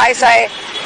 ISI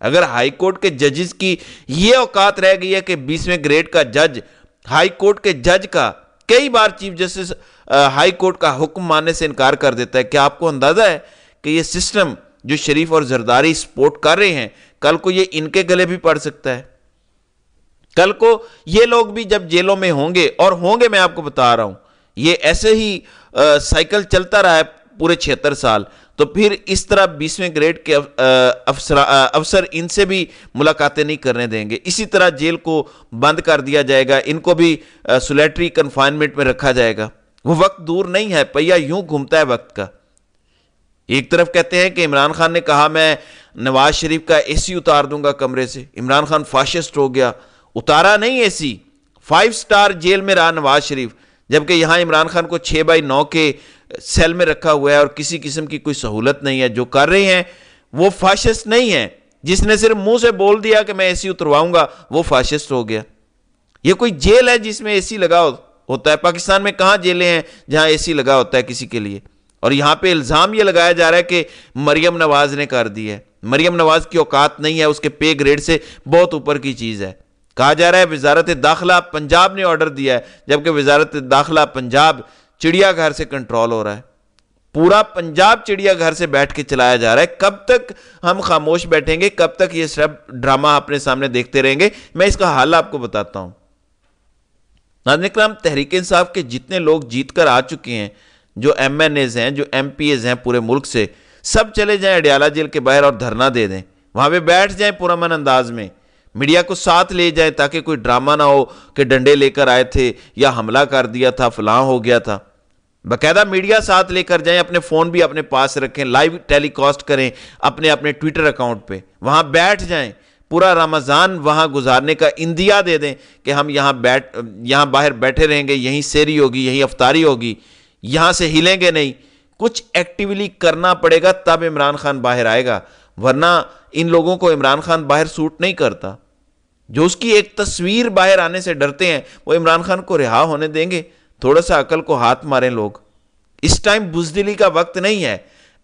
اگر high court کے ججز کی یہ اوقات رہ گئی ہے کہ 20ویں گریڈ کا جج ہائی کورٹ کے جج کا کئی بار چیف جسٹس ہائی کورٹ کا حکم ماننے سے انکار کر دیتا ہے، کیا آپ کو اندازہ ہے کہ یہ سسٹم جو شریف اور زرداری سپورٹ کر رہے ہیں کل کو یہ ان کے گلے بھی پڑ سکتا ہے؟ کل کو یہ لوگ بھی جب جیلوں میں ہوں گے، اور ہوں گے، میں آپ کو بتا رہا ہوں، یہ ایسے ہی سائیکل چلتا رہا ہے پورے 76 سال، تو پھر اس طرح 20ویں گریڈ کے افسر ان سے بھی ملاقاتیں نہیں کرنے دیں گے، اسی طرح جیل کو بند کر دیا جائے گا، ان کو بھی سولیٹری کنفائنمنٹ میں رکھا جائے گا۔ وہ وقت دور نہیں ہے، پہیہ یوں گھومتا ہے وقت کا۔ ایک طرف کہتے ہیں کہ عمران خان نے کہا میں نواز شریف کا اے سی اتار دوں گا کمرے سے، عمران خان فاشسٹ ہو گیا، اتارا نہیں اے سی، 5 سٹار جیل میں رہا نواز شریف، جبکہ یہاں عمران خان کو 6/9 کے سیل میں رکھا ہوا ہے اور کسی قسم کی کوئی سہولت نہیں ہے۔ جو کر رہے ہیں وہ فاشسٹ نہیں ہے، جس نے صرف منہ سے بول دیا کہ میں اے سی اترواؤں گا وہ فاشسٹ ہو گیا۔ یہ کوئی جیل ہے جس میں اے سی لگا ہوتا ہے؟ پاکستان میں کہاں جیلیں ہیں جہاں اے سی لگا ہوتا ہے کسی کے لیے؟ اور یہاں پہ الزام یہ لگایا جا رہا ہے کہ مریم نواز نے کر دی ہے۔ مریم نواز کی اوقات نہیں ہے، اس کے پے گریڈ سے بہت اوپر کی چیز ہے۔ کہا جا رہا ہے وزارت داخلہ پنجاب نے آرڈر دیا ہے، جبکہ وزارت داخلہ پنجاب چڑیا گھر سے کنٹرول ہو رہا ہے، پورا پنجاب چڑیا گھر سے بیٹھ کے چلایا جا رہا ہے۔ کب تک ہم خاموش بیٹھیں گے؟ کب تک یہ سب ڈرامہ اپنے سامنے دیکھتے رہیں گے؟ میں اس کا حل آپ کو بتاتا ہوں۔ ناظرین کرام، تحریک انصاف کے جتنے لوگ جیت کر آ چکے ہیں، جو ایم این ایز ہیں، جو ایم پی ایز ہیں پورے ملک سے، سب چلے جائیں اڈیالہ جیل کے باہر اور دھرنا دے دیں، وہاں پہ بیٹھ جائیں پرامن انداز میں، میڈیا کو ساتھ لے جائیں تاکہ کوئی ڈرامہ نہ ہو کہ ڈنڈے لے کر آئے تھے یا حملہ کر دیا تھا، فلاں ہو گیا تھا۔ باقاعدہ میڈیا ساتھ لے کر جائیں، اپنے فون بھی اپنے پاس رکھیں، لائیو ٹیلی کاسٹ کریں اپنے ٹویٹر اکاؤنٹ پہ، وہاں بیٹھ جائیں، پورا رمضان وہاں گزارنے کا اندیا دے دیں کہ ہم یہاں باہر بیٹھے رہیں گے، یہیں سیری ہوگی، یہیں افطاری ہوگی، یہاں سے ہلیں گے نہیں۔ کچھ ایکٹیولی کرنا پڑے گا تب عمران خان باہر آئے گا، ورنہ ان لوگوں کو عمران خان باہر سوٹ نہیں کرتا۔ جو اس کی ایک تصویر باہر آنے سے ڈرتے ہیں وہ عمران خان کو رہا ہونے دیں گے؟ تھوڑا سا عقل کو ہاتھ ماریں لوگ، اس ٹائم بزدلی کا وقت نہیں ہے۔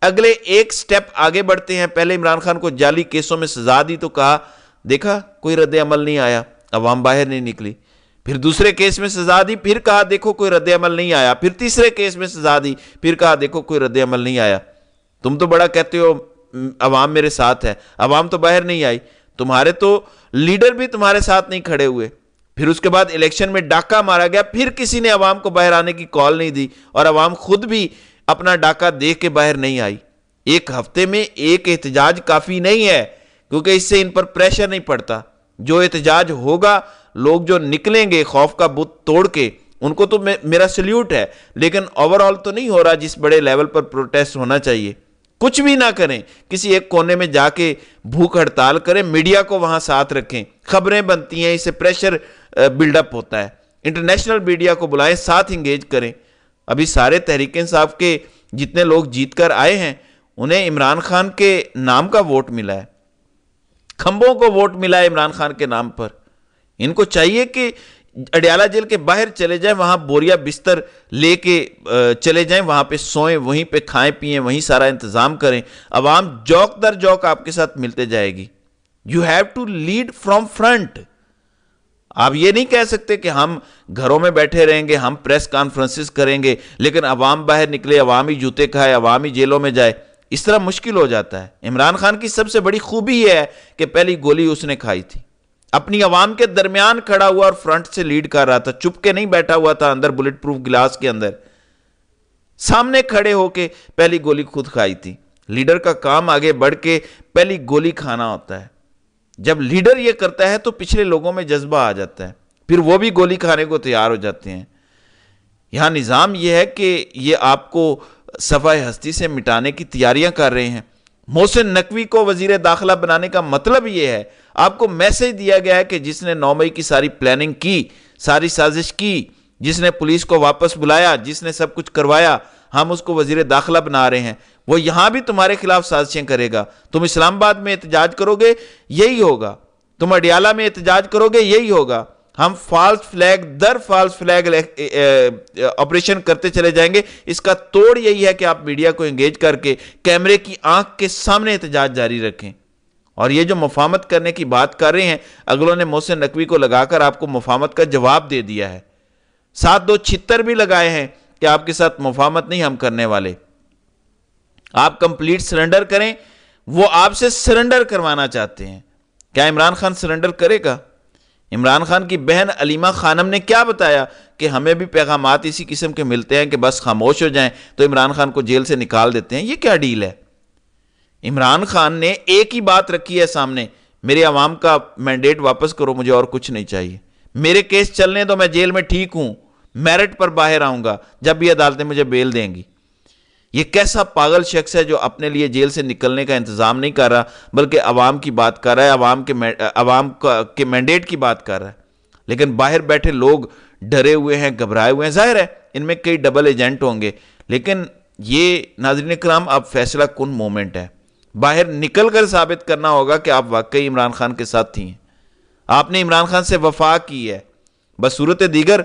اگلے ایک سٹیپ آگے بڑھتے ہیں۔ پہلے عمران خان کو جعلی کیسوں میں سزا دی تو کہا دیکھا کوئی رد عمل نہیں آیا، عوام باہر نہیں نکلی۔ پھر دوسرے کیس میں سزا دی، پھر کہا دیکھو کوئی رد عمل نہیں آیا۔ پھر تیسرے کیس میں سزا دی، پھر کہا دیکھو کوئی رد عمل نہیں آیا۔ تم تو بڑا کہتے ہو عوام میرے ساتھ ہے، عوام تو باہر نہیں آئی، تمہارے تو لیڈر بھی تمہارے ساتھ نہیں کھڑے ہوئے۔ پھر اس کے بعد الیکشن میں ڈاکہ مارا گیا، پھر کسی نے عوام کو باہر آنے کی کال نہیں دی، اور عوام خود بھی اپنا ڈاکہ دیکھ کے باہر نہیں آئی۔ ایک ہفتے میں ایک احتجاج کافی نہیں ہے، کیونکہ اس سے ان پر پریشر نہیں پڑتا۔ جو احتجاج ہوگا، لوگ جو نکلیں گے خوف کا بت توڑ کے، ان کو تو میرا سلیوٹ ہے، لیکن اوورآل تو نہیں ہو رہا جس بڑے لیول پر پروٹیسٹ ہونا چاہیے۔ کچھ بھی نہ کریں، کسی ایک کونے میں جا کے بھوک ہڑتال کریں، میڈیا کو وہاں ساتھ رکھیں، خبریں بنتی ہیں، اس سے پریشر بلڈ اپ ہوتا ہے۔ انٹرنیشنل میڈیا کو بلائیں، ساتھ انگیج کریں۔ ابھی سارے تحریک انصاف کے جتنے لوگ جیت کر آئے ہیں انہیں عمران خان کے نام کا ووٹ ملا ہے، کھمبوں کو ووٹ ملا ہے عمران خان کے نام پر۔ ان کو چاہیے کہ اڈیالہ جیل کے باہر چلے جائیں، وہاں بوریا بستر لے کے چلے جائیں، وہاں پہ سوئیں، وہیں پہ کھائیں پیئیں، وہیں سارا انتظام کریں۔ عوام جوک در جوک آپ کے ساتھ ملتے جائے گی۔ You have to lead from front. آپ یہ نہیں کہہ سکتے کہ ہم گھروں میں بیٹھے رہیں گے، ہم پریس کانفرنسز کریں گے، لیکن عوام باہر نکلے، عوامی جوتے کھائے، عوامی جیلوں میں جائے، اس طرح مشکل ہو جاتا ہے۔ عمران خان کی سب سے بڑی خوبی یہ ہے کہ پہلی گولی اس نے کھائی تھی، اپنی عوام کے درمیان کھڑا ہوا اور فرنٹ سے لیڈ کر رہا تھا، چپ کے نہیں بیٹھا ہوا تھا اندر بلٹ پروف گلاس کے اندر، سامنے کھڑے ہو کے پہلی گولی خود کھائی تھی۔ لیڈر کا کام آگے بڑھ کے پہلی گولی کھانا ہوتا ہے۔ جب لیڈر یہ کرتا ہے تو پچھلے لوگوں میں جذبہ آ جاتا ہے، پھر وہ بھی گولی کھانے کو تیار ہو جاتے ہیں۔ یہاں نظام یہ ہے کہ یہ آپ کو صفحہ ہستی سے مٹانے کی تیاریاں کر رہے ہیں۔ محسن نقوی کو وزیر داخلہ بنانے کا مطلب یہ ہے، آپ کو میسج دیا گیا ہے کہ جس نے 9 مئی کی ساری پلاننگ کی، ساری سازش کی، جس نے پولیس کو واپس بلایا، جس نے سب کچھ کروایا، ہم اس کو وزیر داخلہ بنا رہے ہیں۔ وہ یہاں بھی تمہارے خلاف سازشیں کرے گا۔ تم اسلام آباد میں احتجاج کرو گے، یہی ہوگا۔ تم اڈیالہ میں احتجاج کرو گے، یہی ہوگا۔ ہم فالس فلیگ در فالس فلیگ آپریشن کرتے چلے جائیں گے۔ اس کا توڑ یہی ہے کہ آپ میڈیا کو انگیج کر کے کیمرے کی آنکھ کے سامنے احتجاج جاری رکھیں، اور یہ جو مفاہمت کرنے کی بات کر رہے ہیں، اگلوں نے محسن نقوی کو لگا کر آپ کو مفاہمت کا جواب دے دیا ہے، ساتھ 2 چھتر بھی لگائے ہیں کہ آپ کے ساتھ مفاہمت نہیں ہم کرنے والے، آپ کمپلیٹ سرنڈر کریں۔ وہ آپ سے سرنڈر کروانا چاہتے ہیں۔ کیا عمران خان سرنڈر کرے گا؟ عمران خان کی بہن علیمہ خانم نے کیا بتایا کہ ہمیں بھی پیغامات اسی قسم کے ملتے ہیں کہ بس خاموش ہو جائیں تو عمران خان کو جیل سے نکال دیتے ہیں۔ یہ کیا ڈیل ہے؟ عمران خان نے ایک ہی بات رکھی ہے سامنے، میرے عوام کا مینڈیٹ واپس کرو، مجھے اور کچھ نہیں چاہیے، میرے کیس چلنے دو، میں جیل میں ٹھیک ہوں، میرٹ پر باہر آؤں گا جب بھی عدالتیں مجھے بیل دیں گی۔ یہ کیسا پاگل شخص ہے جو اپنے لیے جیل سے نکلنے کا انتظام نہیں کر رہا، بلکہ عوام کی بات کر رہا ہے، عوام کے مینڈیٹ کی بات کر رہا ہے، لیکن باہر بیٹھے لوگ ڈرے ہوئے ہیں، گھبرائے ہوئے ہیں۔ ظاہر ہے ان میں کئی ڈبل ایجنٹ ہوں گے، لیکن یہ ناظرین کرام اب فیصلہ کن مومنٹ ہے، باہر نکل کر ثابت کرنا ہوگا کہ آپ واقعی عمران خان کے ساتھ تھی ہیں، آپ نے عمران خان سے وفا کی ہے۔ بصورت دیگر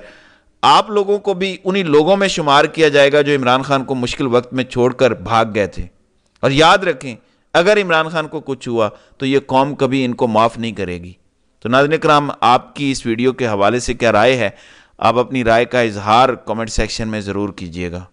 آپ لوگوں کو بھی انہی لوگوں میں شمار کیا جائے گا جو عمران خان کو مشکل وقت میں چھوڑ کر بھاگ گئے تھے۔ اور یاد رکھیں، اگر عمران خان کو کچھ ہوا تو یہ قوم کبھی ان کو معاف نہیں کرے گی۔ تو ناظرین کرام، آپ کی اس ویڈیو کے حوالے سے کیا رائے ہے؟ آپ اپنی رائے کا اظہار کمنٹ سیکشن میں ضرور کیجئے گا۔